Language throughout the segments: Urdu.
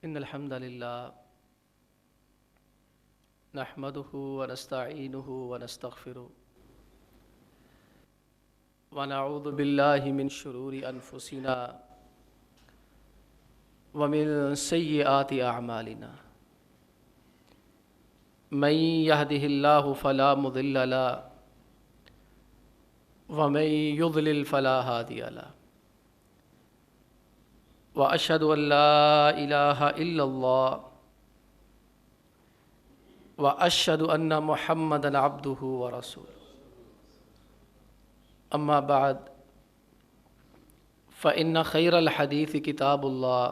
إن الحمد لله نحمده ونستعينه ونستغفره ونعوذ بالله من شرور أنفسنا ومن سيئات أعمالنا من يهده الله فلا مضل له ومن يضلل فلا هادي له وأشهد أن لا إله إلا الله وأشهد أن محمدًا عبده ورسوله أما بعد فإن خير الحديث كتاب الله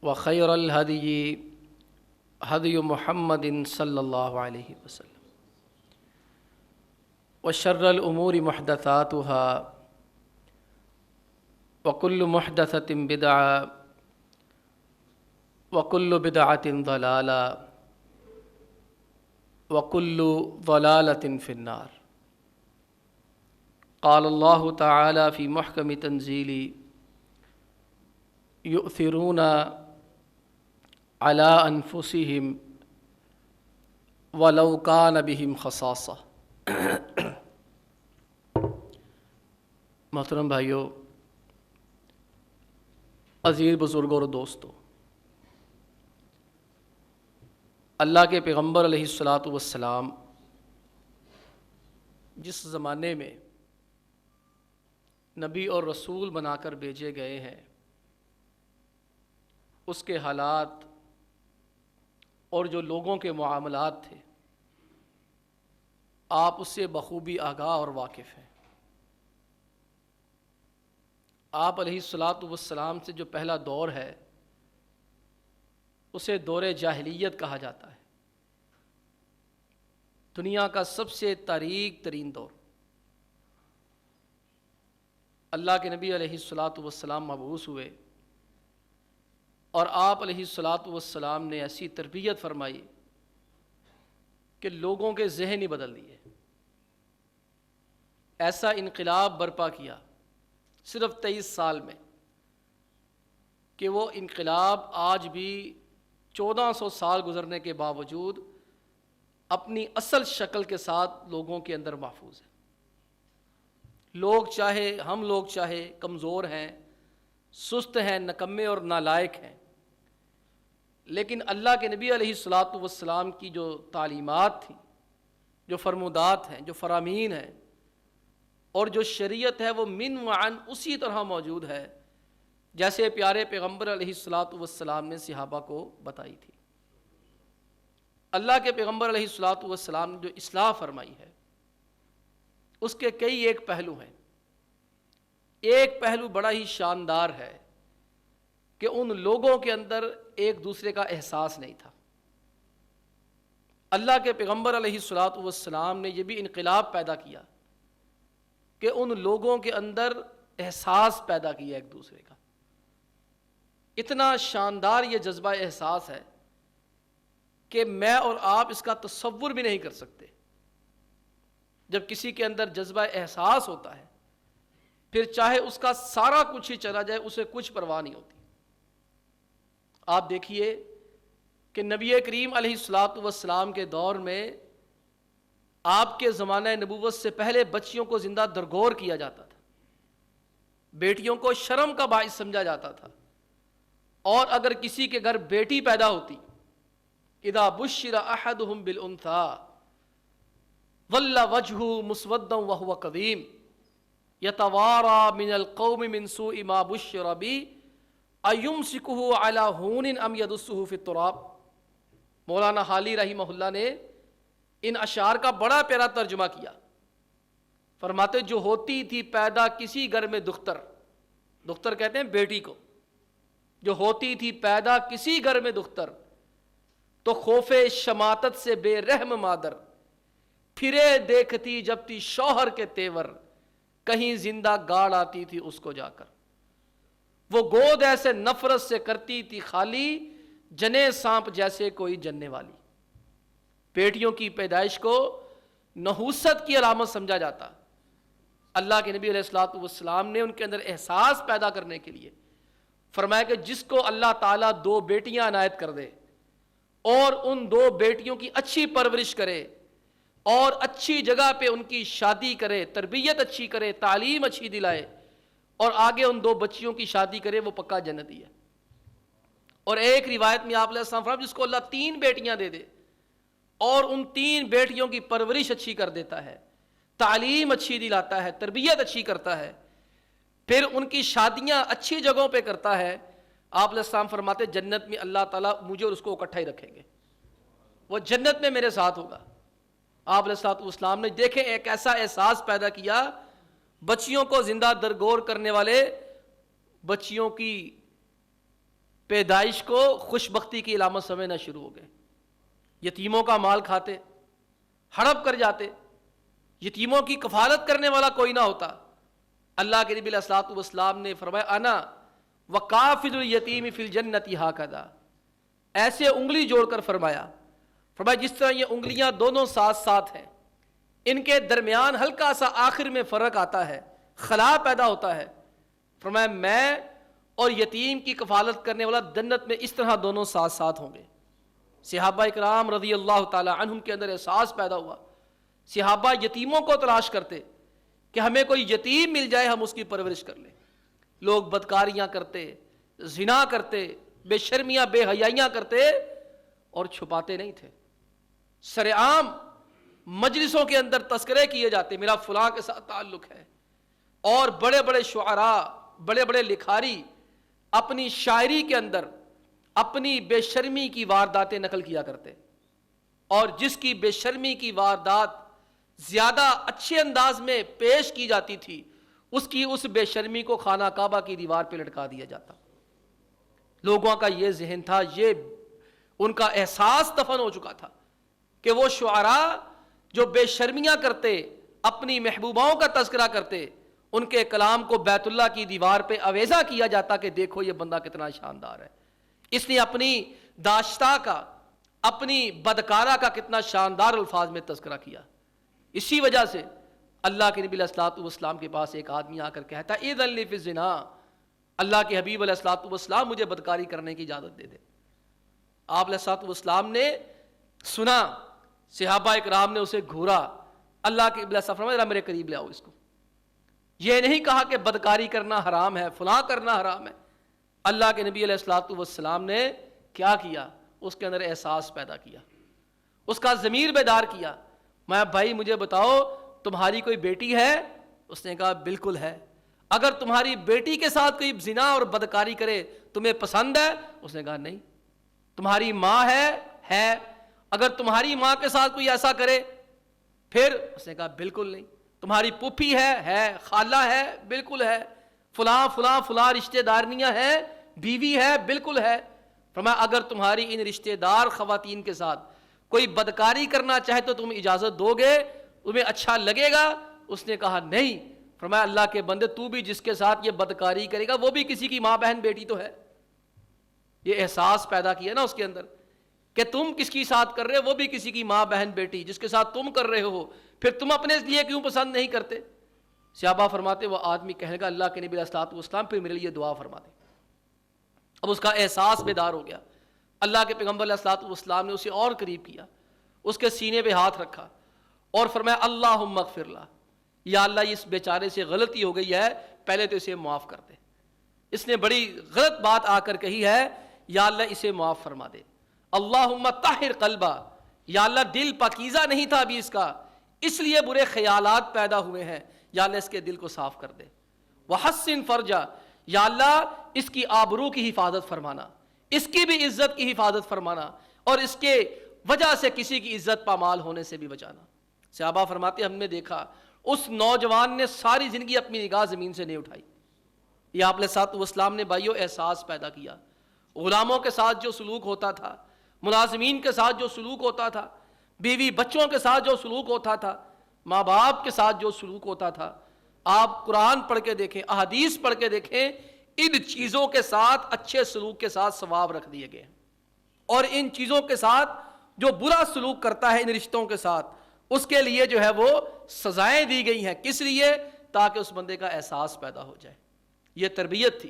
وخير الهدي هدي محمد صلى الله عليه وسلم وشر الأمور محدثاتها وكل محدثة بدعة وكل بدعة ضلالة وكل ضلالة في النار قال الله تعالى في محكم تنزيله يؤثرون على أنفسهم ولو كان بهم خصاصة۔ محترم بھائیو، عزیز بزرگوں اور دوستو، اللہ کے پیغمبر علیہ الصلاۃ والسلام جس زمانے میں نبی اور رسول بنا کر بھیجے گئے ہیں، اس کے حالات اور جو لوگوں کے معاملات تھے، آپ اس سے بخوبی آگاہ اور واقف ہیں۔ آپ علیہ الصلاۃ والسلام سے جو پہلا دور ہے اسے دور جاہلیت کہا جاتا ہے، دنیا کا سب سے تاریک ترین دور۔ اللہ کے نبی علیہ الصلاۃ والسلام مبعوث ہوئے اور آپ علیہ الصلاۃ والسلام نے ایسی تربیت فرمائی کہ لوگوں کے ذہن ہی بدل دیے، ایسا انقلاب برپا کیا صرف 23 سال میں کہ وہ انقلاب آج بھی 1400 سال گزرنے کے باوجود اپنی اصل شکل کے ساتھ لوگوں کے اندر محفوظ ہے۔ ہم لوگ چاہے کمزور ہیں، سست ہیں، نکمے اور نالائق ہیں، لیکن اللہ کے نبی علیہ الصلاۃ والسلام کی جو تعلیمات تھیں، جو فرمودات ہیں، جو فرامین ہیں اور جو شریعت ہے، وہ من وعن اسی طرح موجود ہے جیسے پیارے پیغمبر علیہ الصلاۃ والسلام نے صحابہ کو بتائی تھی۔ اللہ کے پیغمبر علیہ الصلاۃ والسلام نے جو اصلاح فرمائی ہے اس کے کئی ایک پہلو ہیں۔ ایک پہلو بڑا ہی شاندار ہے کہ ان لوگوں کے اندر ایک دوسرے کا احساس نہیں تھا۔ اللہ کے پیغمبر علیہ الصلاۃ والسلام نے یہ بھی انقلاب پیدا کیا کہ ان لوگوں کے اندر احساس پیدا کیا ایک دوسرے کا۔ اتنا شاندار یہ جذبہ احساس ہے کہ میں اور آپ اس کا تصور بھی نہیں کر سکتے۔ جب کسی کے اندر جذبہ احساس ہوتا ہے پھر چاہے اس کا سارا کچھ ہی چلا جائے اسے کچھ پرواہ نہیں ہوتی۔ آپ دیکھیے کہ نبی کریم علیہ الصلاۃ والسلام کے دور میں آپ کے زمانہ نبوت سے پہلے بچیوں کو زندہ درگور کیا جاتا تھا، بیٹیوں کو شرم کا باعث سمجھا جاتا تھا، اور اگر کسی کے گھر بیٹی پیدا ہوتی، اذا بشر احدهم بالانثى ظل وجهه مسودا وهو كظيم يتوارى من القوم من سوء ما بشر به ايمسكه على هون ام يدسه في التراب۔ مولانا حالی رحمہ اللہ نے ان اشعار کا بڑا پیارا ترجمہ کیا، فرماتے جو ہوتی تھی پیدا کسی گھر میں دختر، دختر کہتے ہیں بیٹی کو، جو ہوتی تھی پیدا کسی گھر میں دختر، تو خوف شماتت سے بے رحم مادر پھرے دیکھتی جب تھی شوہر کے تیور، کہیں زندہ گاڑ آتی تھی اس کو جا کر، وہ گود ایسے نفرت سے کرتی تھی خالی، جنے سانپ جیسے کوئی جننے والی۔ بیٹیوں کی پیدائش کو نحوست کی علامت سمجھا جاتا۔ اللہ کے نبی علیہ الصلوۃ والسلام نے ان کے اندر احساس پیدا کرنے کے لیے فرمایا کہ جس کو اللہ تعالیٰ 2 بیٹیاں عنایت کر دے اور ان 2 بیٹیوں کی اچھی پرورش کرے اور اچھی جگہ پہ ان کی شادی کرے، تربیت اچھی کرے، تعلیم اچھی دلائے اور آگے ان 2 بچیوں کی شادی کرے، وہ پکا جنتی ہے۔ اور ایک روایت میں آپ علیہ السلام فرمایا جس کو اللہ 3 بیٹیاں دے دے اور ان 3 بیٹیوں کی پرورش اچھی کر دیتا ہے، تعلیم اچھی دلاتا ہے، تربیت اچھی کرتا ہے، پھر ان کی شادیاں اچھی جگہوں پہ کرتا ہے، آپ علیہ السلام فرماتے جنت میں اللہ تعالیٰ مجھے اور اس کو اکٹھا ہی رکھیں گے، وہ جنت میں میرے ساتھ ہوگا۔ آپ علیہ السلام نے دیکھیں ایک ایسا احساس پیدا کیا، بچیوں کو زندہ درگور کرنے والے بچیوں کی پیدائش کو خوش بختی کی علامت سمجھنا شروع ہو گئے، یتیموں کا مال کھاتے، ہڑپ کر جاتے، یتیموں کی کفالت کرنے والا کوئی نہ ہوتا۔ اللہ کے نبی علیہ السلام نے فرمایا انا وکافل الیتیم فی الجنت ہاکذا، ایسے انگلی جوڑ کر فرمایا جس طرح یہ انگلیاں دونوں ساتھ ساتھ ہیں، ان کے درمیان ہلکا سا آخر میں فرق آتا ہے، خلا پیدا ہوتا ہے، فرمایا میں اور یتیم کی کفالت کرنے والا جنت میں اس طرح دونوں ساتھ ساتھ ہوں گے۔ صحابہ اکرام رضی اللہ تعالی عنہم کے اندر احساس پیدا ہوا، صحابہ یتیموں کو تلاش کرتے کہ ہمیں کوئی یتیم مل جائے ہم اس کی پرورش کر لیں۔ لوگ بدکاریاں کرتے، زنا کرتے، بے شرمیاں بے حیائیاں کرتے اور چھپاتے نہیں تھے، سر عام مجلسوں کے اندر تذکرے کیے جاتے میرا فلاں کے ساتھ تعلق ہے، اور بڑے بڑے شعراء، بڑے بڑے لکھاری اپنی شاعری کے اندر اپنی بے شرمی کی وارداتیں نقل کیا کرتے، اور جس کی بے شرمی کی واردات زیادہ اچھے انداز میں پیش کی جاتی تھی اس بے شرمی کو خانہ کعبہ کی دیوار پہ لٹکا دیا جاتا۔ لوگوں کا یہ ذہن تھا، یہ ان کا احساس دفن ہو چکا تھا کہ وہ شعراء جو بے شرمیاں کرتے، اپنی محبوباؤں کا تذکرہ کرتے، ان کے کلام کو بیت اللہ کی دیوار پہ اویزہ کیا جاتا کہ دیکھو یہ بندہ کتنا شاندار ہے، اس نے اپنی داشتہ کا، اپنی بدکارہ کا کتنا شاندار الفاظ میں تذکرہ کیا۔ اسی وجہ سے اللہ کے نبی علیہ السلام کے پاس ایک آدمی آ کر کہتا ہے اذن لی فی الزنا، اللہ کے حبیب علیہ السلام مجھے بدکاری کرنے کی اجازت دے دے۔ آپ علیہ السلام نے سنا، صحابہ اکرام نے اسے گھورا، اللہ کے نبی علیہ السلام فرمایا میرے قریب لے آؤ اس کو۔ یہ نہیں کہا کہ بدکاری کرنا حرام ہے، فلاں کرنا حرام ہے۔ اللہ کے نبی علیہ السلام نے کیا کیا؟ اس کے اندر احساس پیدا کیا، اس کا ضمیر بیدار کیا۔ میں بھائی مجھے بتاؤ تمہاری کوئی بیٹی ہے؟ اس نے کہا بالکل ہے۔ اگر تمہاری بیٹی کے ساتھ کوئی زنا اور بدکاری کرے تمہیں پسند ہے؟ اس نے کہا نہیں۔ تمہاری ماں ہے؟ اگر تمہاری ماں کے ساتھ کوئی ایسا کرے پھر؟ اس نے کہا بالکل نہیں۔ تمہاری پھوپھی ہے، خالہ ہے؟ بالکل ہے۔ فلاں فلاں فلاں رشتہ دارنیاں ہیں، بیوی ہے؟ بالکل ہے۔ فرمایا اگر تمہاری ان رشتہ دار خواتین کے ساتھ کوئی بدکاری کرنا چاہے تو تم اجازت دو گے؟ تمہیں اچھا لگے گا؟ اس نے کہا نہیں۔ فرمایا اللہ کے بندے تو بھی جس کے ساتھ یہ بدکاری کرے گا وہ بھی کسی کی ماں بہن بیٹی تو ہے۔ یہ احساس پیدا کیا نا اس کے اندر کہ تم کس کی ساتھ کر رہے ہو، وہ بھی کسی کی ماں بہن بیٹی جس کے ساتھ تم کر رہے ہو، پھر تم اپنے لیے کیوں پسند نہیں کرتے؟ صحابہ فرماتے وہ آدمی کہنے لگا اللہ کے نبی علیہ السلام پھر میرے لیے دعا فرما دیں۔ اب اس کا احساس بیدار ہو گیا۔ اللہ کے پیغمبر علیہ السلام نے اسے اور قریب کیا، اس کے سینے پہ ہاتھ رکھا اور فرمایا اللہم اغفر لہ، یا اللہ اس بیچارے سے غلطی ہو گئی ہے، پہلے تو اسے معاف کر دے، اس نے بڑی غلط بات آ کر کہی ہے، یا اللہ اسے معاف فرما دے۔ اللہم طہر قلبہ، یا اللہ دل پاکیزہ نہیں تھا ابھی اس کا، اس لیے برے خیالات پیدا ہوئے ہیں، یا اللہ اس کے دل کو صاف کر دے۔ وحسن فرجہ، یا اللہ اس کی آبرو کی حفاظت فرمانا، اس کی بھی عزت کی حفاظت فرمانا، اور اس کے وجہ سے کسی کی عزت پامال ہونے سے بھی بچانا۔ صحابہ فرماتے ہم نے دیکھا اس نوجوان نے ساری زندگی اپنی نگاہ زمین سے نہیں اٹھائی۔ یہ آپ علیہ السلام نے بھائیو احساس پیدا کیا، غلاموں کے ساتھ جو سلوک ہوتا تھا، ملازمین کے ساتھ جو سلوک ہوتا تھا، بیوی بچوں کے ساتھ جو سلوک ہوتا تھا، ماں باپ کے ساتھ جو سلوک ہوتا تھا، آپ قرآن پڑھ کے دیکھیں، احادیث پڑھ کے دیکھیں، ان چیزوں کے ساتھ اچھے سلوک کے ساتھ ثواب رکھ دیے گئے، اور ان چیزوں کے ساتھ جو برا سلوک کرتا ہے ان رشتوں کے ساتھ اس کے لیے جو ہے وہ سزائیں دی گئی ہیں۔ کس لیے؟ تاکہ اس بندے کا احساس پیدا ہو جائے۔ یہ تربیت تھی،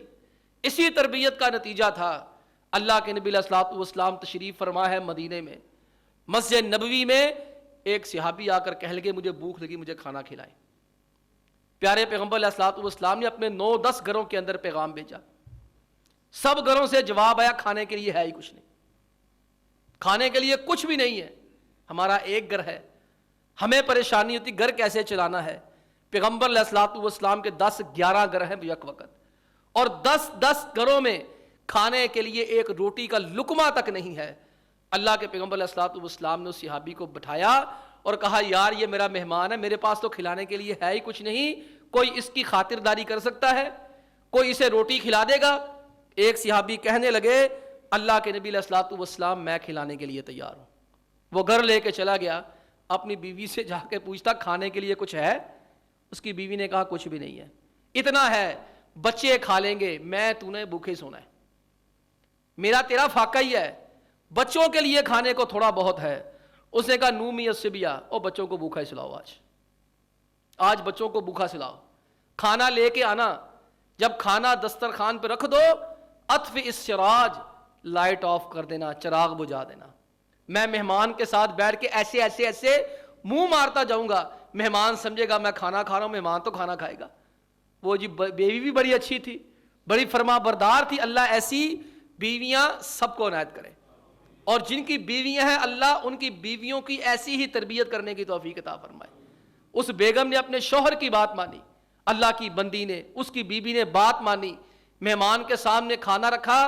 اسی تربیت کا نتیجہ تھا اللہ کے نبی علیہ الصلوۃ والسلام تشریف فرما ہے مدینے میں، مسجد نبوی میں ایک صحابی آ کر کہنے لگے مجھے بھوک لگی، مجھے کھانا کھلائیں۔ پیارے پیغمبر علیہ الصلوۃ والسلام نے اپنے 9-10 گھروں کے اندر پیغام بھیجا، سب گھروں سے جواب آیا کھانے کے لیے ہے ہی کچھ نہیں، کھانے کے لیے کچھ بھی نہیں ہے، ہمارا ایک گھر ہے، ہمیں پریشانی ہوتی گھر کیسے چلانا ہے۔ پیغمبر علیہ الصلوۃ والسلام کے 10-11 گھر ہیں یک وقت، اور 10 گھروں میں کھانے کے لیے ایک روٹی کا لقمہ تک نہیں ہے۔ اللہ کے پیغمبر علیہ الصلوۃ والسلام نے اس صحابی کو بٹھایا اور کہا یار یہ میرا مہمان ہے، میرے پاس تو کھلانے کے لیے ہے ہی کچھ نہیں، کوئی اس کی خاطرداری کر سکتا ہے، کوئی اسے روٹی کھلا دے گا؟ ایک صحابی کہنے لگے اللہ کے نبی علیہ الصلوۃ والسلام میں کھلانے کے لیے تیار ہوں۔ وہ گھر لے کے چلا گیا، اپنی بیوی سے جا کے پوچھتا کھانے کے لیے کچھ ہے؟ اس کی بیوی نے کہا کچھ بھی نہیں ہے، اتنا ہے بچے کھا لیں گے، میں تو نے بھوکے سونا ہے، میرا تیرا فاقہ ہی ہے، بچوں کے لیے کھانے کو تھوڑا بہت ہے۔ اس نے کہا نومی الصبیہ، او بچوں کو بھوکا ہی سلاؤ، آج بچوں کو بھوکا سلاؤ، کھانا لے کے آنا، جب کھانا دسترخوان پہ رکھ دو اطفئ السراج، لائٹ آف کر دینا، چراغ بجھا دینا، میں مہمان کے ساتھ بیٹھ کے ایسے ایسے ایسے منہ مارتا جاؤں گا، مہمان سمجھے گا میں کھانا کھا رہا ہوں، مہمان تو کھانا کھائے گا۔ وہ جی بیوی بھی بڑی اچھی تھی، بڑی فرما بردار تھی، اللہ ایسی بیویاں سب کو عنایت کرے، اور جن کی بیویاں ہیں اللہ ان کی بیویوں کی ایسی ہی تربیت کرنے کی توفیق عطا فرمائے۔ اس بیگم نے اپنے شوہر کی بات مانی، اللہ کی بندی نے، اس کی بیوی نے بات مانی، مہمان کے سامنے کھانا رکھا،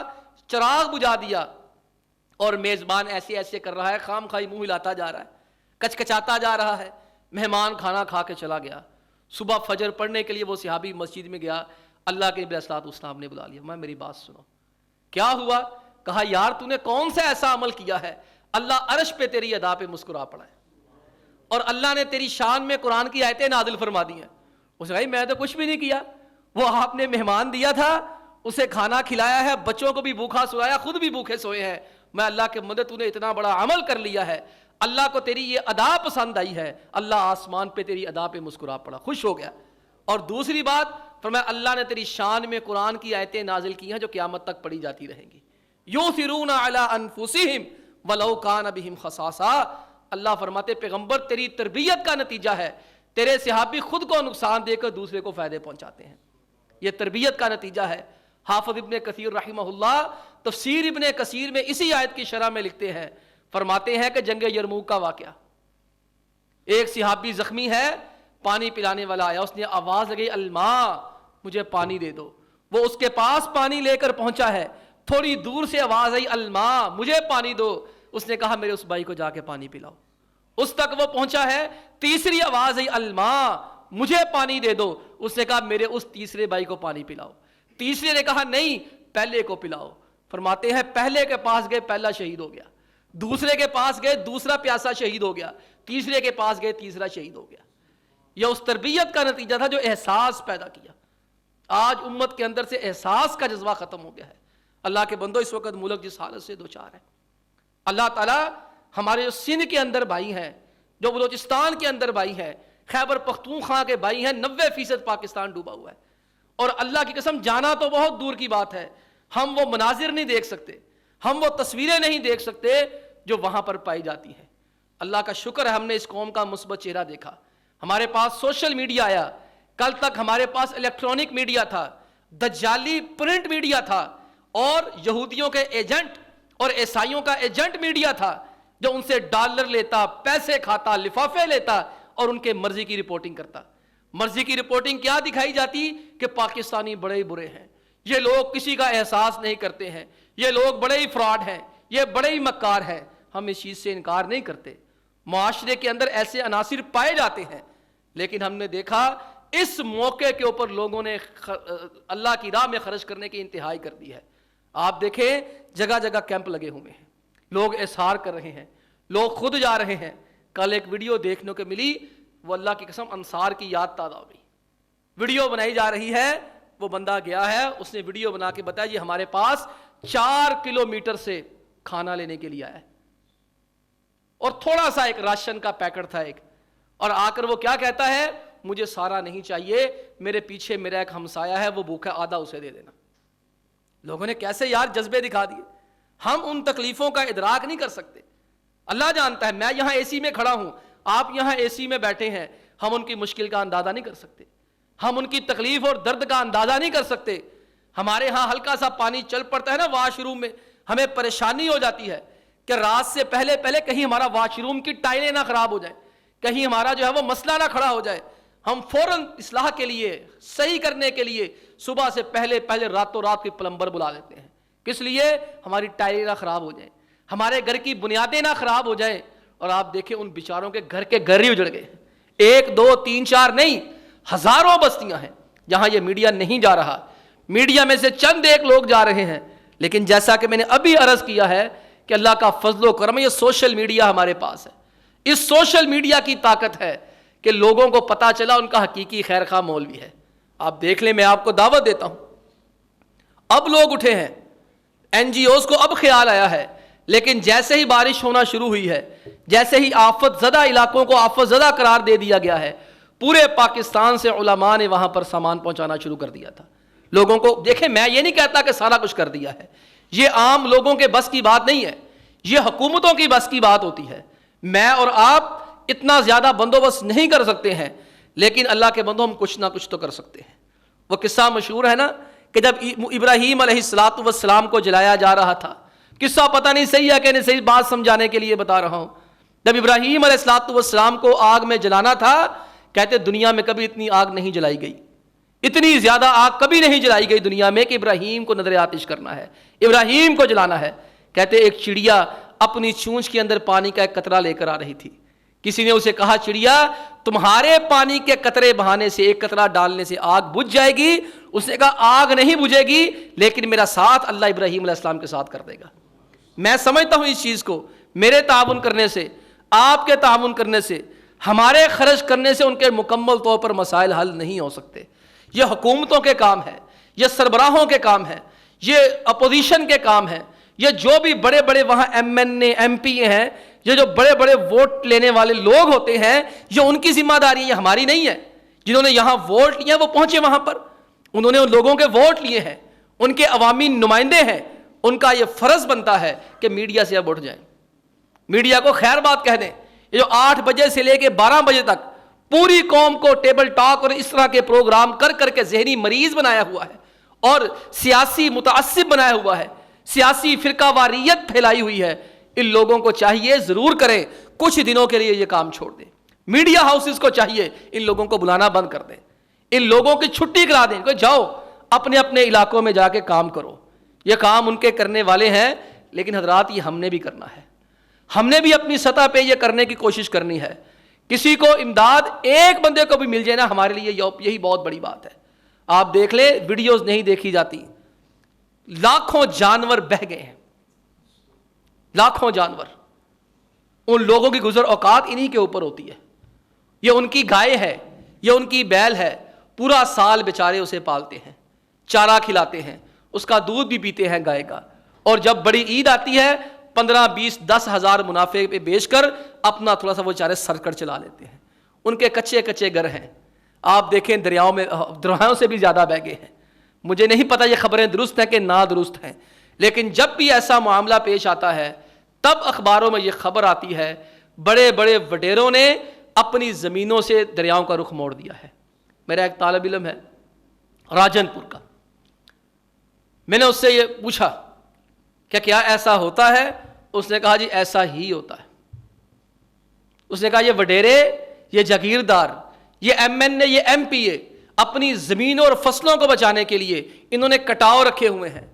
چراغ بجھا دیا، اور میزبان ایسے ایسے کر رہا ہے، خام خواہی منہ ہلاتا جا رہا ہے، کچکچاتا جا رہا ہے، مہمان کھانا کھا کے چلا گیا۔ صبح فجر پڑھنے کے لیے وہ صحابی مسجد میں گیا، اللہ کے نبی علیہ الصلوۃ والسلام نے بلا لیا، میں میری بات سنو، کیا ہوا؟ کہا یار تو نے کون سا ایسا عمل کیا ہے اللہ عرش پہ تیری ادا پہ مسکرا پڑا ہے، اور اللہ نے تیری شان میں قرآن کی آیتیں نازل فرما دی ہیں۔ اس نے کہا میں تو کچھ بھی نہیں کیا، وہ آپ نے مہمان دیا تھا، اسے کھانا کھلایا ہے، بچوں کو بھی بھوکا سلایا، خود بھی بھوکے سوئے ہیں، میں اللہ کے مدد تو نے اتنا بڑا عمل کر لیا ہے، اللہ کو تیری یہ ادا پسند آئی ہے، اللہ آسمان پہ تیری ادا پہ مسکرا پڑا، خوش ہو گیا۔ اور دوسری بات فرمایا اللہ نے تیری شان میں قرآن کی آیتیں نازل کی ہیں جو قیامت تک پڑھی جاتی رہیں گی، یؤثرون علی انفسہم ولو کان بہم خصاصہ۔ اللہ فرماتے پیغمبر تیری تربیت کا نتیجہ ہے، تیرے صحابی خود کو نقصان دے کر دوسرے کو فائدے پہنچاتے ہیں، یہ تربیت کا نتیجہ ہے۔ حافظ ابن کثیر رحمہ اللہ تفسیر ابن کثیر میں اسی آیت کی شرح میں لکھتے ہیں، فرماتے ہیں کہ جنگ یرموک کا واقعہ، ایک صحابی زخمی ہے، پانی پلانے والا آیا، اس نے آواز لگائی الماء، مجھے پانی دے دو، وہ اس کے پاس پانی لے کر پہنچا ہے، تھوڑی دور سے آواز آئی الماء، مجھے پانی دو، اس نے کہا میرے اس بھائی کو جا کے پانی پلاؤ، اس تک وہ پہنچا ہے، تیسری آواز آئی الماء، مجھے پانی دے دو، اس نے کہا میرے اس تیسرے بھائی کو پانی پلاؤ، تیسرے نے کہا نہیں پہلے کو پلاؤ، فرماتے ہیں پہلے کے پاس گئے پہلا شہید ہو گیا، دوسرے کے پاس گئے دوسرا پیاسا شہید ہو گیا، تیسرے کے پاس گئے تیسرا شہید ہو گیا۔ یہ اس تربیت کا نتیجہ تھا جو احساس پیدا کیا۔ آج امت کے اندر سے احساس کا جذبہ ختم ہو گیا ہے۔ اللہ کے بندو اس وقت ملک جس حالت سے دوچار ہے، اللہ تعالیٰ ہمارے جو سندھ کے اندر بھائی ہیں، جو بلوچستان کے اندر بھائی ہیں، خیبر پختونخوا کے بھائی ہیں، 90% پاکستان ڈوبا ہوا ہے، اور اللہ کی قسم جانا تو بہت دور کی بات ہے، ہم وہ مناظر نہیں دیکھ سکتے، ہم وہ تصویریں نہیں دیکھ سکتے جو وہاں پر پائی جاتی ہیں۔ اللہ کا شکر ہے ہم نے اس قوم کا مثبت چہرہ دیکھا، ہمارے پاس سوشل میڈیا آیا، کل تک ہمارے پاس الیکٹرانک میڈیا تھا، دجالی پرنٹ میڈیا تھا، اور یہودیوں کے ایجنٹ اور عیسائیوں کا ایجنٹ میڈیا تھا جو ان سے ڈالر لیتا، پیسے کھاتا، لفافے لیتا اور ان کے مرضی کی رپورٹنگ کرتا۔ مرضی کی رپورٹنگ کیا دکھائی جاتی کہ پاکستانی بڑے ہی برے ہیں، یہ لوگ کسی کا احساس نہیں کرتے ہیں، یہ لوگ بڑے ہی فراڈ ہیں، یہ بڑے ہی مکار ہیں۔ ہم اس چیز سے انکار نہیں کرتے، معاشرے کے اندر ایسے عناصر پائے جاتے ہیں، لیکن ہم نے دیکھا اس موقع کے اوپر لوگوں نے اللہ کی راہ میں خرچ کرنے کی انتہائی کر دی ہے۔ آپ دیکھیں جگہ جگہ کیمپ لگے ہوئے ہیں، لوگ اظہار کر رہے ہیں، لوگ خود جا رہے ہیں۔ کل ایک ویڈیو دیکھنے کو ملی، وہ اللہ کی قسم انصار کی یاد تازہ ہو گئی، ویڈیو بنائی جا رہی ہے، وہ بندہ گیا ہے، اس نے ویڈیو بنا کے بتایا یہ ہمارے پاس 4 کلومیٹر سے کھانا لینے کے لیے آیا ہے، اور تھوڑا سا ایک راشن کا پیکٹ تھا ایک، اور آ کر وہ کیا کہتا ہے مجھے سارا نہیں چاہیے، میرے پیچھے میرا ایک ہمسایا ہے وہ بھوکا، آدھا اسے دے دینا۔ لوگوں نے کیسے یار جذبے دکھا دیے. ہم ان تکلیفوں کا ادراک نہیں کر سکتے. اللہ جانتا ہے. میں یہاں اے سی میں کھڑا ہوں, آپ یہاں اے سی میں بیٹھے ہیں, ہم ان کی مشکل کا اندازہ نہیں کر سکتے, ہم ان کی تکلیف اور درد کا اندازہ نہیں کر سکتے. ہمارے ہاں ہلکا سا پانی چل پڑتا ہے نا واش روم میں, ہمیں پریشانی ہو جاتی ہے کہ رات سے پہلے کہیں ہمارا واش روم کی ٹائلیں نہ خراب ہو جائیں, کہیں ہمارا جو ہے وہ مسئلہ نہ کھڑا ہو جائے. ہم فوراً اصلاح کے لیے, صحیح کرنے کے لیے صبح سے پہلے راتوں رات کے پلمبر بلا لیتے ہیں. کس لیے؟ ہماری ٹائلیں نہ خراب ہو جائیں, ہمارے گھر کی بنیادیں نہ خراب ہو جائیں. اور آپ دیکھیں ان بیچاروں کے گھر ہی اجڑ گئے. 1 2 3 4 نہیں, ہزاروں بستیاں ہیں جہاں یہ میڈیا نہیں جا رہا. میڈیا میں سے چند ایک لوگ جا رہے ہیں, لیکن جیسا کہ میں نے ابھی عرض کیا ہے کہ اللہ کا فضل و کرم, یہ سوشل میڈیا ہمارے پاس ہے. اس سوشل میڈیا کی طاقت ہے کہ لوگوں کو پتا چلا ان کا حقیقی خیر خواہ مولوی ہے. آپ دیکھ لیں, میں آپ کو دعوت دیتا ہوں, اب لوگ اٹھے ہیں, این جی اوز کو اب خیال آیا ہے, لیکن جیسے ہی بارش ہونا شروع ہوئی ہے, جیسے ہی آفت زدہ علاقوں کو آفت زدہ قرار دے دیا گیا ہے, پورے پاکستان سے علماء نے وہاں پر سامان پہنچانا شروع کر دیا تھا. لوگوں کو دیکھیں, میں یہ نہیں کہتا کہ سارا کچھ کر دیا ہے, یہ عام لوگوں کے بس کی بات نہیں ہے, یہ حکومتوں کی بس کی بات ہوتی ہے. میں اور آپ اتنا زیادہ بندوبست نہیں کر سکتے ہیں, لیکن اللہ کے بندوں ہم کچھ نہ کچھ تو کر سکتے ہیں. وہ قصہ مشہور ہے نا کہ جب ابراہیم علیہ السلام کو جلایا جا رہا تھا, قصہ پتہ نہیں صحیح ہے کہ نہیں صحیح, بات سمجھانے کے لیے بتا رہا ہوں. جب ابراہیم علیہ السلام کو آگ میں جلانا تھا, کہتے دنیا میں کبھی اتنی آگ نہیں جلائی گئی, اتنی زیادہ آگ کبھی نہیں جلائی گئی دنیا میں کہ ابراہیم کو نظر آتش کرنا ہے, ابراہیم کو جلانا ہے. کہتے ایک چڑیا اپنی چونچ کے اندر پانی کا ایک قطرہ لے کر آ رہی تھی. کسی نے اسے کہا, چڑیا تمہارے پانی کے قطرے بہانے سے, ایک قطرہ ڈالنے سے آگ بجھ جائے گی. اس نے کہا آگ نہیں بجھے گی, لیکن میرا ساتھ اللہ ابراہیم علیہ السلام کے ساتھ کر دے گا. میں سمجھتا ہوں اس چیز کو, میرے تعاون کرنے سے, آپ کے تعاون کرنے سے, ہمارے خرچ کرنے سے ان کے مکمل طور پر مسائل حل نہیں ہو سکتے. یہ حکومتوں کے کام ہے, یہ سربراہوں کے کام ہے, یہ اپوزیشن کے کام ہے, یہ جو بھی بڑے بڑے وہاں M N A M P A ہیں, یہ جو بڑے بڑے ووٹ لینے والے لوگ ہوتے ہیں, یہ ان کی ذمہ داری ہے, یہ ہماری نہیں ہے. جنہوں نے یہاں ووٹ لیا وہ پہنچے وہاں پر, انہوں نے ان لوگوں کے ووٹ لیے ہیں, ان کے عوامی نمائندے ہیں, ان کا یہ فرض بنتا ہے کہ میڈیا سے اب اٹھ جائیں, میڈیا کو خیر بات کہہ دیں. یہ جو 8 بجے سے لے کے 12 بجے تک پوری قوم کو ٹیبل ٹاک اور اس طرح کے پروگرام کر کر کے ذہنی مریض بنایا ہوا ہے اور سیاسی متعصب بنایا ہوا ہے, سیاسی فرقہ واریت پھیلائی ہوئی ہے. ان لوگوں کو چاہیے ضرور کریں, کچھ دنوں کے لیے یہ کام چھوڑ دیں. میڈیا ہاؤسز کو چاہیے ان لوگوں کو بلانا بند کر دیں, ان لوگوں کی چھٹی کرا دیں کہ جاؤ اپنے اپنے علاقوں میں جا کے کام کرو. یہ کام ان کے کرنے والے ہیں, لیکن حضرات یہ ہم نے بھی کرنا ہے. ہم نے بھی اپنی سطح پہ یہ کرنے کی کوشش کرنی ہے. کسی کو امداد ایک بندے کو بھی مل جائے نا, ہمارے لیے یہی بہت بڑی بات ہے. آپ دیکھ لیں, ویڈیوز نہیں دیکھی جاتی, لاکھوں جانور بہہ گئے ہیں, لاکھوں جانور. ان لوگوں کی گزر اوقات انہی کے اوپر ہوتی ہے. یہ ان کی گائے ہے, یہ ان کی بیل ہے, پورا سال بیچارے اسے پالتے ہیں, چارہ کھلاتے ہیں, اس کا دودھ بھی پیتے ہیں گائے کا, اور جب بڑی عید آتی ہے 15 20 10 ہزار منافع پہ بیچ کر اپنا تھوڑا سا وہ چارے سرکڑ چلا لیتے ہیں. ان کے کچے کچے گھر ہیں, آپ دیکھیں دریاؤں سے بھی زیادہ بہہ گئے ہیں. مجھے نہیں پتا یہ خبریں درست ہیں کہ نا درست ہیں, لیکن جب بھی ایسا معاملہ پیش آتا ہے تب اخباروں میں یہ خبر آتی ہے بڑے بڑے وڈیروں نے اپنی زمینوں سے دریاؤں کا رخ موڑ دیا ہے. میرا ایک طالب علم ہے راجن پور کا, میں نے اس سے یہ پوچھا کہ کیا ایسا ہوتا ہے؟ اس نے کہا جی ایسا ہی ہوتا ہے. اس نے کہا یہ وڈیرے, یہ جاگیردار, یہ ایم این اے, یہ ایم پی اے اپنی زمینوں اور فصلوں کو بچانے کے لیے انہوں نے کٹاؤ رکھے ہوئے ہیں,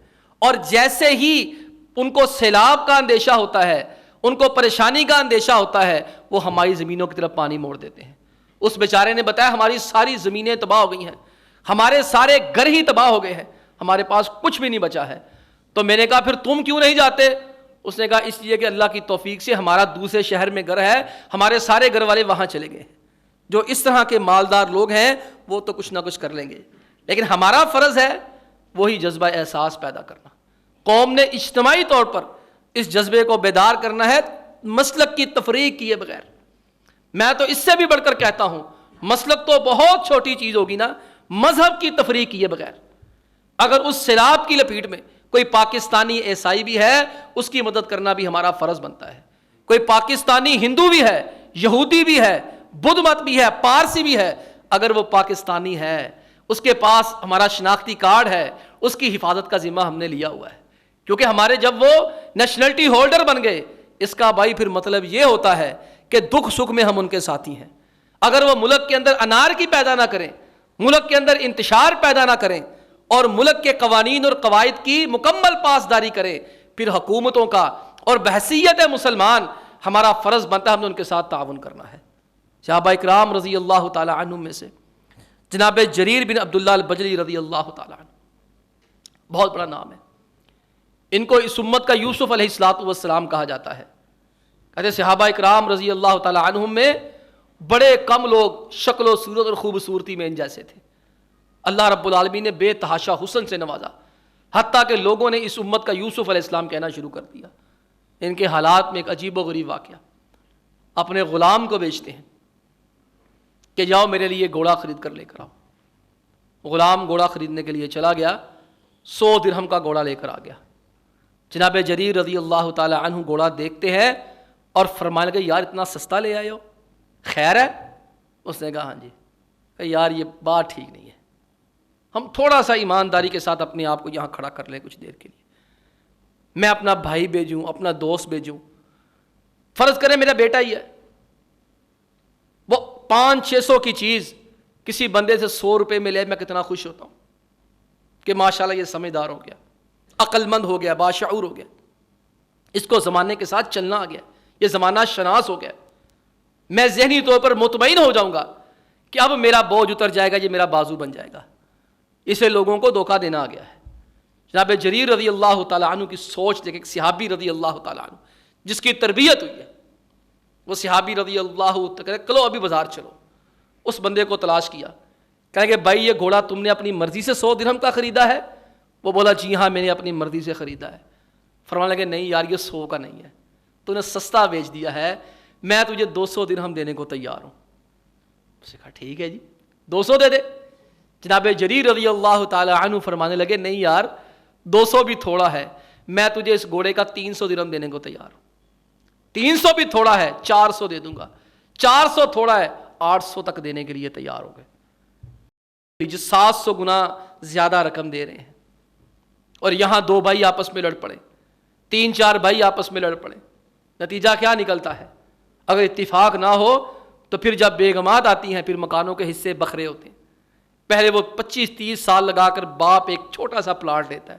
اور جیسے ہی ان کو سیلاب کا اندیشہ ہوتا ہے, ان کو پریشانی کا اندیشہ ہوتا ہے, وہ ہماری زمینوں کی طرف پانی موڑ دیتے ہیں. اس بیچارے نے بتایا ہماری ساری زمینیں تباہ ہو گئی ہیں, ہمارے سارے گھر ہی تباہ ہو گئے ہیں, ہمارے پاس کچھ بھی نہیں بچا ہے. تو میں نے کہا پھر تم کیوں نہیں جاتے؟ اس نے کہا اس لیے کہ اللہ کی توفیق سے ہمارا دوسرے شہر میں گھر ہے, ہمارے سارے گھر والے وہاں چلے گئے. جو اس طرح کے مالدار لوگ ہیں وہ تو کچھ نہ کچھ کر لیں گے, لیکن ہمارا فرض ہے وہی جذبہ احساس پیدا کرنا. قوم نے اجتماعی طور پر اس جذبے کو بیدار کرنا ہے, مسلک کی تفریق کیے بغیر. میں تو اس سے بھی بڑھ کر کہتا ہوں, مسلک تو بہت چھوٹی چیز ہوگی نا, مذہب کی تفریق کیے بغیر. اگر اس سیلاب کی لپیٹ میں کوئی پاکستانی عیسائی بھی ہے اس کی مدد کرنا بھی ہمارا فرض بنتا ہے. کوئی پاکستانی ہندو بھی ہے، یہودی بھی ہے، بدھ مت بھی ہے، پارسی بھی ہے، اگر وہ پاکستانی ہے، اس کے پاس ہمارا شناختی کارڈ ہے، اس کی حفاظت کا ذمہ ہم نے لیا ہوا ہے. کیونکہ ہمارے جب وہ نیشنلٹی ہولڈر بن گئے، اس کا بھائی پھر مطلب یہ ہوتا ہے کہ دکھ سکھ میں ہم ان کے ساتھی ہیں. اگر وہ ملک کے اندر انارکی پیدا نہ کریں، ملک کے اندر انتشار پیدا نہ کریں اور ملک کے قوانین اور قواعد کی مکمل پاسداری کریں، پھر حکومتوں کا اور بحیثیت مسلمان ہمارا فرض بنتا ہے ہم نے ان کے ساتھ تعاون کرنا ہے. صحابہ اکرام رضی اللہ تعالی عنہم میں سے جناب جریر بن عبداللہ البجلی رضی اللہ تعالی عنہ، بہت بڑا نام ہے. ان کو اس امت کا یوسف علیہ الصلوۃ والسلام کہا جاتا ہے. کہتے صحابہ اکرام رضی اللہ تعالی عنہم میں بڑے کم لوگ شکل و صورت اور خوبصورتی میں ان جیسے تھے. اللہ رب العالمین نے بے تحاشا حسن سے نوازا، حتیٰ کہ لوگوں نے اس امت کا یوسف علیہ السلام کہنا شروع کر دیا. ان کے حالات میں ایک عجیب و غریب واقعہ، اپنے غلام کو بیچتے ہیں کہ جاؤ میرے لیے گھوڑا خرید کر لے کر آؤ. غلام گھوڑا خریدنے کے لیے چلا گیا، 100 درہم کا گھوڑا لے کر آ گیا. جناب جریر رضی اللہ تعالی عنہ گھوڑا دیکھتے ہیں اور فرمانے لگے یار اتنا سستا لے آئے ہو، خیر ہے؟ اس نے کہا ہاں جی. کہ یار یہ بات ٹھیک نہیں ہے، ہم تھوڑا سا ایمانداری کے ساتھ اپنے آپ کو یہاں کھڑا کر لیں کچھ دیر کے لیے. میں اپنا بھائی بھیجوں، اپنا دوست بھیجوں، فرض کریں میرا بیٹا ہی ہے، وہ 500-600 کی چیز کسی بندے سے 100 روپے میں لے، میں کتنا خوش ہوتا ہوں کہ ماشاءاللہ یہ سمجھدار ہو گیا، عقل مند ہو گیا، باشعور ہو گیا، اس کو زمانے کے ساتھ چلنا آ گیا، یہ زمانہ شناس ہو گیا. میں ذہنی طور پر مطمئن ہو جاؤں گا کہ اب میرا بوجھ اتر جائے گا، یہ میرا بازو بن جائے گا. اسے لوگوں کو دھوکہ دینا آ گیا ہے. جناب جریر رضی اللہ تعالیٰ عنہ کی سوچ دیکھ، ایک صحابی رضی اللہ تعالیٰ عنہ جس کی تربیت ہوئی ہے، وہ صحابی رضی اللہ تعالیٰ چلو ابھی بازار چلو. اس بندے کو تلاش کیا، کہیں کہ بھائی یہ گھوڑا تم نے اپنی مرضی سے 100 درہم کا خریدا ہے؟ وہ بولا جی ہاں میں نے اپنی مرضی سے خریدا ہے. فرمانے لگے نہیں یار یہ 100 کا نہیں ہے، تو نے سستا بیچ دیا ہے، میں تجھے 200 درہم دینے کو تیار ہوں. اس نے کہا ٹھیک ہے جی 200 دے دے. جناب جریر رضی اللہ تعالی عنہ فرمانے لگے نہیں یار 200 بھی تھوڑا ہے، میں تجھے اس گھوڑے کا 300 درہم دینے کو تیار ہوں. 300 بھی تھوڑا ہے، 400 دے دوں گا. 400 تھوڑا ہے، 800 تک دینے کے لیے تیار ہو گئے. 700 گنا زیادہ رقم دے رہے ہیں. اور یہاں 2 بھائی آپس میں لڑ پڑے، 3-4 بھائی آپس میں لڑ پڑے. نتیجہ کیا نکلتا ہے؟ اگر اتفاق نہ ہو تو پھر جب بیگمات آتی ہیں پھر مکانوں کے حصے بکھرے ہوتے ہیں. پہلے وہ 25-30 سال لگا کر باپ ایک چھوٹا سا پلاٹ لیتا ہے،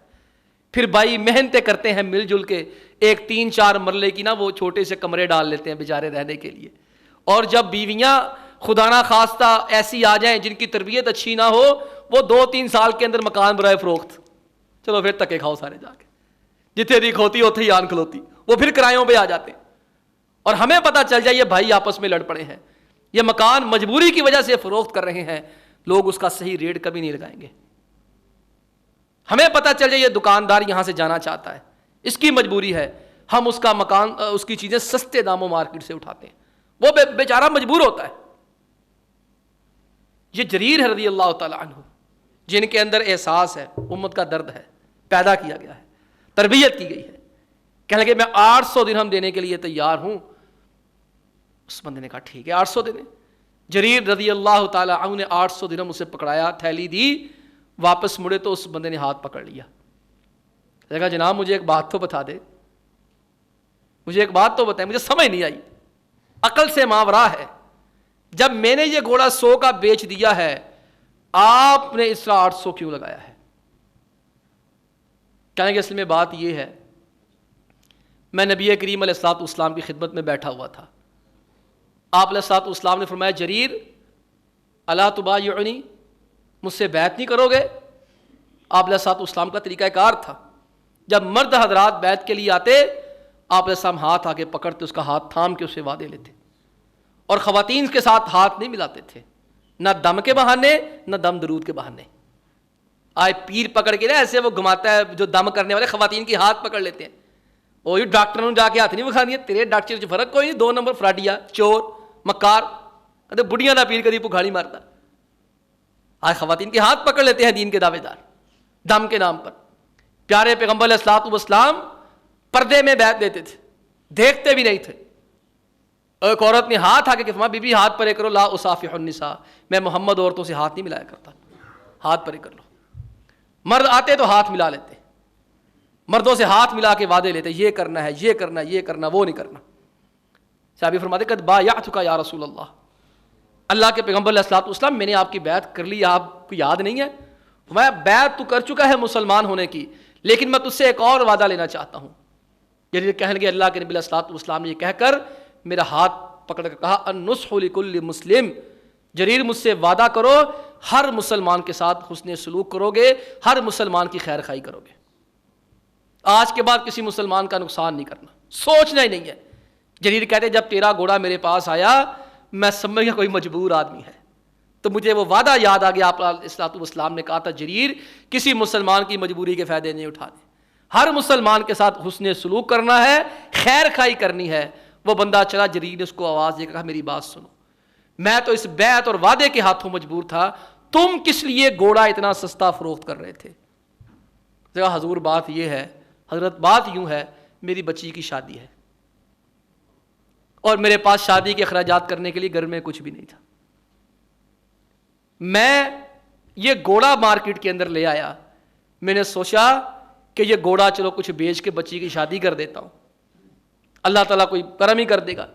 پھر بھائی محنتیں کرتے ہیں مل جل کے، ایک 3-4 مرلے کی وہ چھوٹے سے کمرے ڈال لیتے ہیں بیچارے رہنے کے لیے. اور جب بیویاں خدا نہ خواستہ ایسی آ جائیں جن کی تربیت اچھی نہ ہو، وہ 2-3 سال کے اندر مکان برائے فروخت، چلو پھر تکے کھاؤ سارے جا کے، جتنے دی کھوتی ہوتے ہی آن کھلوتی، وہ پھر کرایوں پہ آ جاتے ہیں. اور ہمیں پتہ چل جائے یہ بھائی آپس میں لڑ پڑے ہیں، یہ مکان مجبوری کی وجہ سے فروخت کر رہے ہیں، لوگ اس کا صحیح ریٹ کبھی نہیں لگائیں گے. ہمیں پتہ چل جائے یہ دکاندار یہاں سے جانا چاہتا ہے، اس کی مجبوری ہے، ہم اس کا مکان اس کی چیزیں سستے داموں مارکیٹ سے اٹھاتے ہیں، وہ بیچارہ مجبور ہوتا ہے. یہ جریر ہے رضی اللہ تعالی عنہ جن کے اندر احساس ہے، امت کا درد ہے، پیدا کیا گیا ہے، تربیت کی گئی ہے. کہنے لگے میں 800 درہم دینے کے لیے تیار ہوں. اس بندے نے کہا ٹھیک ہے 800 دے دیں. جریر رضی اللہ تعالی عنہ نے 800 درہم اسے پکڑایا، تھیلی دی، واپس مڑے تو اس بندے نے ہاتھ پکڑ لیا. کہا جناب مجھے ایک بات تو بتا دے، مجھے ایک بات تو بتائیں، مجھے سمجھ نہیں آئی، عقل سے ماورا ہے. جب میں نے یہ گھوڑا 100 کا بیچ دیا ہے، آپ نے اس طرح 800 کیوں لگایا ہے؟ کہنے کہ اصل میں بات یہ ہے، میں نبی کریم علیہ الصلوۃ والسلام کی خدمت میں بیٹھا ہوا تھا. آپ علیہ الصلوۃ والسلام نے فرمایا جریر الا تبایعنی، مجھ سے بیعت نہیں کرو گے؟ آپ علیہ الصلوۃ والسلام کا طریقہ کار تھا، جب مرد حضرات بیعت کے لیے آتے آپ علیہ السلام ہاتھ آگے پکڑتے، اس کا ہاتھ تھام کے اسے وعدے لیتے، اور خواتین کے ساتھ ہاتھ نہیں ملاتے تھے، نہ دم کے بہانے نہ دم درود کے بہانے. آئے پیر پکڑ کے نا ایسے وہ گھماتا ہے، جو دم کرنے والے خواتین کی ہاتھ پکڑ لیتے ہیں، وہ ڈاکٹر نے جا کے ہاتھ نہیں بکھا دیے، تیرے ڈاکٹر سے فرق کوئی نہیں، 2 نمبر فراڈیا، چور، مکار، کہتے بڑھیاں دا پیر کدی بکھاڑی مارتا. آج خواتین کے ہاتھ پکڑ لیتے ہیں دین کے دعوے دار دم کے نام پر. پیارے پیغمبر علیہ الصلوۃ والسلام پردے میں بیعت دیتے تھے، دیکھتے بھی نہیں تھے. ایک عورت نے ہاتھ آگے فرمایا بی بی ہاتھ پرے کرو، لا اصافح النساء، میں محمد عورتوں سے ہاتھ نہیں ملایا کرتا، ہاتھ پرے کر لو. مرد آتے تو ہاتھ ملا لیتے، مردوں سے ہاتھ ملا کے وعدے لیتے، یہ کرنا ہے، یہ کرنا ہے، یہ کرنا، وہ نہیں کرنا. صحابی فرماتے قد بایعتک یا رسول اللہ، اللہ کے پیغمبر علیہ الصلوۃ والسلام میں نے آپ کی بیعت کر لی، آپ کو یاد نہیں ہے؟ میں بیعت تو کر چکا ہے مسلمان ہونے کی، لیکن میں تجھ سے ایک اور وعدہ لینا چاہتا ہوں. یعنی کہنے لگے اللہ کے نبی علیہ الصلوۃ والسلام نے یہ کہہ کر میرا ہاتھ پکڑ کر کہا النصح لکل مسلم، جریر مجھ سے وعدہ کرو ہر مسلمان کے ساتھ حسن سلوک کرو گے، ہر مسلمان کی خیر خواہی کرو گے، آج کے بعد کسی مسلمان کا نقصان نہیں کرنا، سوچنا ہی نہیں ہے. جریر کہتے جب تیرا گھوڑا میرے پاس آیا میں سمجھ گیا کوئی مجبور آدمی ہے، تو مجھے وہ وعدہ یاد آ گیا. آپ علیہ الصلوۃ والسلام نے کہا تھا جریر کسی مسلمان کی مجبوری کے فائدے نہیں اٹھانے، ہر مسلمان کے ساتھ حسن سلوک کرنا ہے، خیر خواہی کرنی ہے. وہ بندہ چلا، جریر نے اس کو آواز دے کر کہا میری بات سنو، میں تو اس بیعت اور وعدے کے ہاتھوں مجبور تھا، تم کس لیے گھوڑا اتنا سستا فروخت کر رہے تھے؟ حضور بات یہ ہے، حضرت بات یوں ہے، میری بچی کی شادی ہے اور میرے پاس شادی کے اخراجات کرنے کے لیے گھر میں کچھ بھی نہیں تھا، میں یہ گھوڑا مارکیٹ کے اندر لے آیا، میں نے سوچا کہ یہ گھوڑا چلو کچھ بیچ کے بچی کی شادی کر دیتا ہوں، اللہ تعالیٰ کوئی کرم ہی کر دے گا.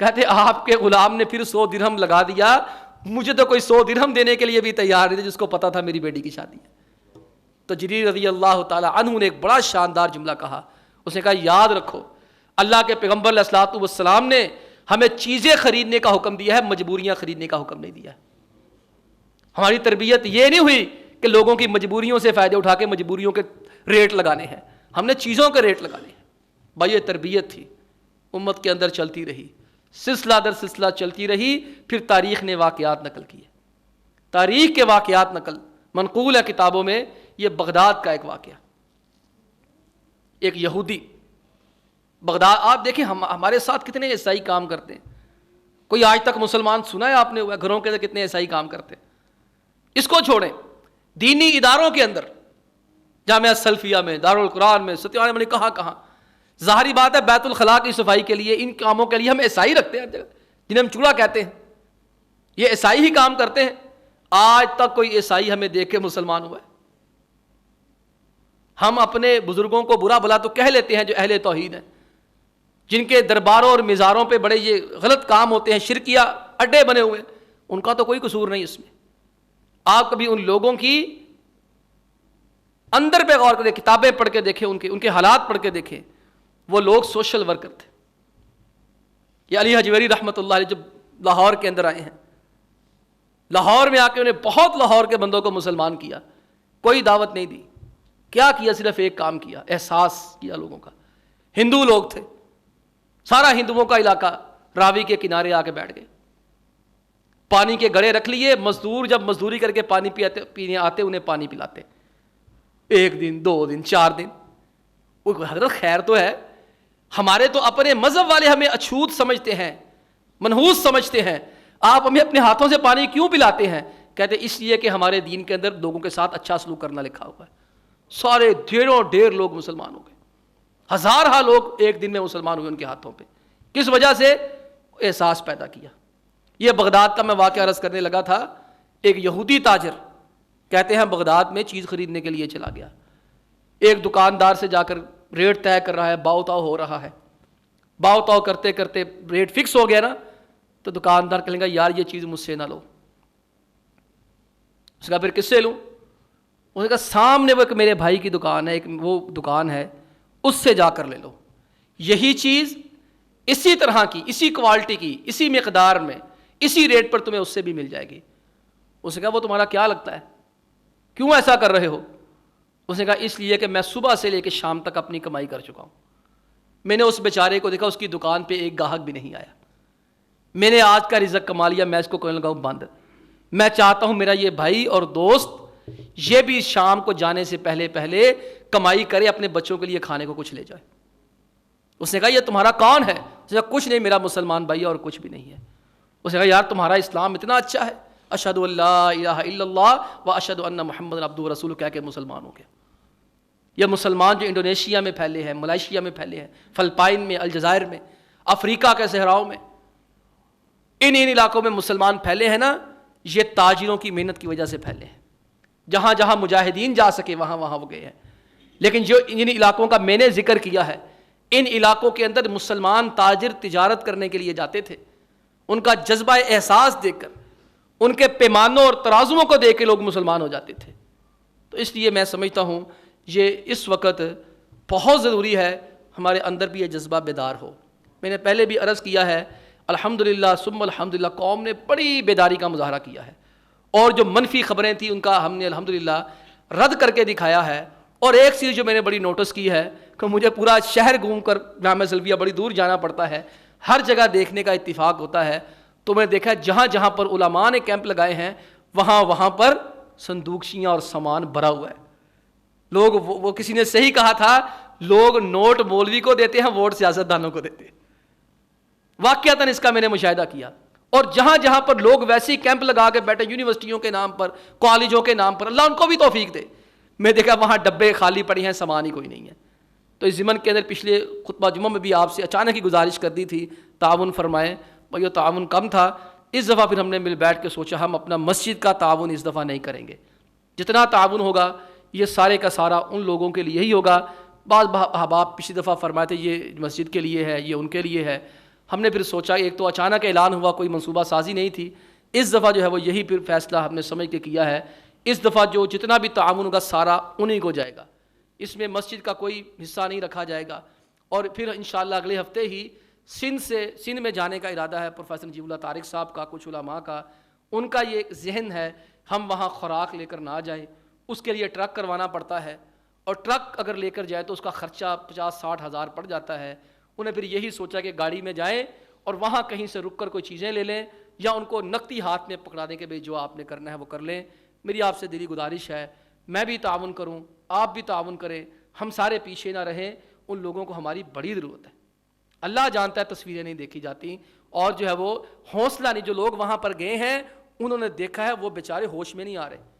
کہتے آپ کے غلام نے پھر 100 درہم لگا دیا، مجھے تو کوئی 100 درہم دینے کے لیے بھی تیار نہیں تھے، جس کو پتا تھا میری بیٹی کی شادی ہے. تو جریر رضی اللہ تعالیٰ عنہ نے ایک بڑا شاندار جملہ کہا، اس نے کہا یاد رکھو اللہ کے پیغمبر علیہ الصلوۃ والسلام نے ہمیں چیزیں خریدنے کا حکم دیا ہے، مجبوریاں خریدنے کا حکم نہیں دیا ہے. ہماری تربیت یہ نہیں ہوئی کہ لوگوں کی مجبوریوں سے فائدے اٹھا کے مجبوریوں کے ریٹ لگانے ہیں، ہم نے چیزوں کے ریٹ لگانے ہیں. بھائی یہ تربیت تھی، امت کے اندر چلتی رہی، سلسلہ در سلسلہ چلتی رہی. پھر تاریخ نے واقعات نقل کیے، تاریخ کے واقعات منقول ہے کتابوں میں. یہ بغداد کا ایک واقعہ، ایک یہودی بغداد، آپ دیکھیں ہمارے ساتھ کتنے عیسائی کام کرتے ہیں. کوئی آج تک مسلمان سنا ہے آپ نے ہوا گھروں کے اندر کتنے عیسائی کام کرتے ہیں؟ اس کو چھوڑیں، دینی اداروں کے اندر، جامعہ سلفیہ میں، دارالقرآن میں، ستیان میں، کہاں ظاہری بات ہے بیت الخلاء کی صفائی کے لیے، ان کاموں کے لیے ہم عیسائی رکھتے ہیں جنہیں ہم چولہا کہتے ہیں، یہ عیسائی ہی کام کرتے ہیں. آج تک کوئی عیسائی ہمیں دیکھ کے مسلمان ہوا ہے؟ ہم اپنے بزرگوں کو برا بھلا تو کہہ لیتے ہیں جو اہل توحید ہیں، جن کے درباروں اور مزاروں پہ بڑے یہ غلط کام ہوتے ہیں، شرکیہ اڈے بنے ہوئے، ان کا تو کوئی قصور نہیں اس میں. آپ کبھی ان لوگوں کی اندر پہ غور کریں، کتابیں پڑھ کے دیکھیں، ان کے حالات پڑھ کے دیکھیں. وہ لوگ سوشل ورکر تھے. یہ علی حجویری رحمۃ اللہ علیہ جب لاہور کے اندر آئے ہیں، لاہور میں آ کے انہیں بہت لاہور کے بندوں کو مسلمان کیا، کوئی دعوت نہیں دی. کیا کیا؟ صرف ایک کام کیا، احساس کیا لوگوں کا. ہندو لوگ تھے، سارا ہندوؤں کا علاقہ راوی کے کنارے آ کے بیٹھ گئے، پانی کے گڑھے رکھ لیے. مزدور جب مزدوری کر کے پانی پینے آتے انہیں پانی پلاتے، 1 دن 2 دن 4 دن. حضرت خیر تو ہے، ہمارے تو اپنے مذہب والے ہمیں اچھوت سمجھتے ہیں، منحوس سمجھتے ہیں، آپ ہمیں اپنے ہاتھوں سے پانی کیوں پلاتے ہیں؟ کہتے اس لیے کہ ہمارے دین کے اندر لوگوں کے ساتھ اچھا سلوک کرنا لکھا ہوا ہے. سارے ڈھیر لوگ مسلمان ہو گئے، ہزارہ لوگ ایک دن میں مسلمان ہوئے ان کے ہاتھوں پہ. کس وجہ سے؟ احساس پیدا کیا. یہ بغداد کا میں واقعہ عرض کرنے لگا تھا. ایک یہودی تاجر کہتے ہیں بغداد میں چیز خریدنے کے لیے چلا گیا، ایک دکاندار سے جا کر ریٹ طے کر رہا ہے، باؤ تاؤ ہو رہا ہے. باؤ تاؤ کرتے کرتے ریٹ فکس ہو گیا نا، تو دکاندار کہنے گا یار یہ چیز مجھ سے نہ لو. اس کا پھر کس سے لوں؟ اس نے کہا سامنے وہ ایک میرے بھائی کی دکان ہے، ایک وہ دکان ہے، اس سے جا کر لے لو، یہی چیز اسی طرح کی، اسی کوالٹی کی، اسی مقدار میں، اسی ریٹ پر تمہیں اس سے بھی مل جائے گی. اس نے کہا وہ تمہارا کیا لگتا ہے، کیوں ایسا کر رہے ہو؟ اس نے کہا اس لیے کہ میں صبح سے لے کے شام تک اپنی کمائی کر چکا ہوں. میں نے اس بیچارے کو دیکھا، اس کی دکان پہ ایک گاہک بھی نہیں آیا. میں نے آج کا رزق کما لیا، میں اس کو کہنے لگا بند. میں چاہتا ہوں میرا یہ بھائی اور دوست یہ بھی شام کو جانے سے پہلے کمائی کرے، اپنے بچوں کے لیے کھانے کو کچھ لے جائے. اس نے کہا یہ تمہارا کون ہے؟ اس نے کہا کچھ نہیں، میرا مسلمان بھائی اور کچھ بھی نہیں ہے. اس نے کہا یار تمہارا اسلام اتنا اچھا ہے، اشہد ان لا الہ الا اللہ و اشہد ان محمد عبدہ ورسولہ کہہ کے مسلمان ہو گیا. یا مسلمان جو انڈونیشیا میں پھیلے ہیں، ملائیشیا میں پھیلے ہیں، فلپائن میں، الجزائر میں، افریقہ کے صحراؤں میں، ان علاقوں میں مسلمان پھیلے ہیں نا، یہ تاجروں کی محنت کی وجہ سے پھیلے ہیں. جہاں جہاں مجاہدین جا سکے وہاں وہاں وہ گئے ہیں. لیکن جو ان علاقوں کا میں نے ذکر کیا ہے، ان علاقوں کے اندر مسلمان تاجر تجارت کرنے کے لیے جاتے تھے. ان کا جذبہ احساس دیکھ کر، ان کے پیمانوں اور ترازوؤں کو دیکھ کے لوگ مسلمان ہو جاتے تھے. تو اس لیے میں سمجھتا ہوں یہ اس وقت بہت ضروری ہے ہمارے اندر بھی یہ جذبہ بیدار ہو. میں نے پہلے بھی عرض کیا ہے، الحمدللہ ثم الحمدللہ قوم نے بڑی بیداری کا مظاہرہ کیا ہے، اور جو منفی خبریں تھیں ان کا ہم نے الحمدللہ رد کر کے دکھایا ہے. اور ایک چیز جو میں نے بڑی نوٹس کی ہے کہ مجھے پورا شہر گھوم کر جامعہ سلفیہ بڑی دور جانا پڑتا ہے، ہر جگہ دیکھنے کا اتفاق ہوتا ہے. تو میں نے دیکھا جہاں جہاں پر علماء نے کیمپ لگائے ہیں وہاں وہاں پر صندوقچیاں اور سامان بھرا ہوا ہے. لوگ وہ کسی نے صحیح کہا تھا، لوگ نوٹ مولوی کو دیتے ہیں، ووٹ سیاست دانوں کو دیتے ہیں. واقعتاً اس کا میں نے مشاہدہ کیا. اور جہاں جہاں پر لوگ ویسے ہی کیمپ لگا کے بیٹھے یونیورسٹیوں کے نام پر، کالجوں کے نام پر، اللہ ان کو بھی توفیق دے، میں دیکھا وہاں ڈبے خالی پڑے ہیں، سامان ہی کوئی نہیں ہے. تو اس ضمن کے اندر پچھلے خطبہ جمعہ میں بھی آپ سے اچانک ہی گزارش کر دی تھی تعاون فرمائیں، بھائی تعاون کم تھا. اس دفعہ پھر ہم نے مل بیٹھ کے سوچا ہم اپنا مسجد کا تعاون اس دفعہ نہیں کریں گے. جتنا تعاون ہوگا یہ سارے کا سارا ان لوگوں کے لیے ہی ہوگا. بعض احباب پچھلی دفعہ فرمائے تھے یہ مسجد کے لیے ہے، یہ ان کے لیے ہے. ہم نے پھر سوچا، ایک تو اچانک اعلان ہوا، کوئی منصوبہ سازی نہیں تھی. اس دفعہ جو ہے وہ یہی پھر فیصلہ ہم نے سمجھ کے کیا ہے، اس دفعہ جو جتنا بھی تعاون ہوگا سارا انہی کو جائے گا. اس میں مسجد کا کوئی حصہ نہیں رکھا جائے گا. اور پھر انشاءاللہ اگلے ہفتے ہی سندھ میں جانے کا ارادہ ہے. پروفیسر نجیب اللہ طارق صاحب کا، کچھ علماء کا، ان کا یہ ایک ذہن ہے ہم وہاں خوراک لے کر نہ جائیں. اس کے لیے ٹرک کروانا پڑتا ہے، اور ٹرک اگر لے کر جائے تو اس کا خرچہ 50-60 ہزار پڑ جاتا ہے. انہیں پھر یہی سوچا کہ گاڑی میں جائیں اور وہاں کہیں سے رک کر کوئی چیزیں لے لیں، یا ان کو نقدی ہاتھ میں پکڑا دیں کہ بھئی جو آپ نے کرنا ہے وہ کر لیں. میری آپ سے دلی گزارش ہے، میں بھی تعاون کروں، آپ بھی تعاون کریں، ہم سارے پیچھے نہ رہیں. ان لوگوں کو ہماری بڑی ضرورت ہے. اللہ جانتا ہے تصویریں نہیں دیکھی جاتی، اور جو ہے وہ حوصلہ نہیں. جو لوگ وہاں پر گئے ہیں انہوں نے دیکھا ہے وہ بیچارے ہوش میں نہیں آ رہے.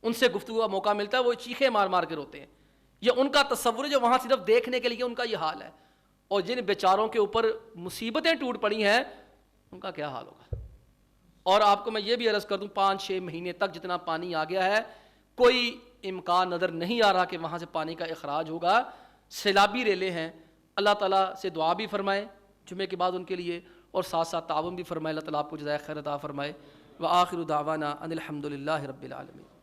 ان سے گفتگو کا موقع ملتا ہے وہ چیخیں مار مار کے روتے ہیں. یہ ان کا تصور ہے جو وہاں صرف دیکھنے کے لیے ان کا یہ حال ہے. اور جن بیچاروں کے اوپر مصیبتیں ٹوٹ پڑی ہیں ان کا کیا حال ہوگا. اور آپ کو میں یہ بھی عرض کر دوں 5-6 مہینے تک جتنا پانی آ گیا ہے کوئی امکان نظر نہیں آ رہا کہ وہاں سے پانی کا اخراج ہوگا. سیلابی ریلیں ہیں. اللہ تعالیٰ سے دعا بھی فرمائیں جمعے کے بعد ان کے لیے، اور ساتھ ساتھ تعاون بھی فرمائے. اللہ تعالیٰ آپ کو جزائے خیر عطا فرمائے. وآخر دعوانا ان الحمد للہ رب العالمین.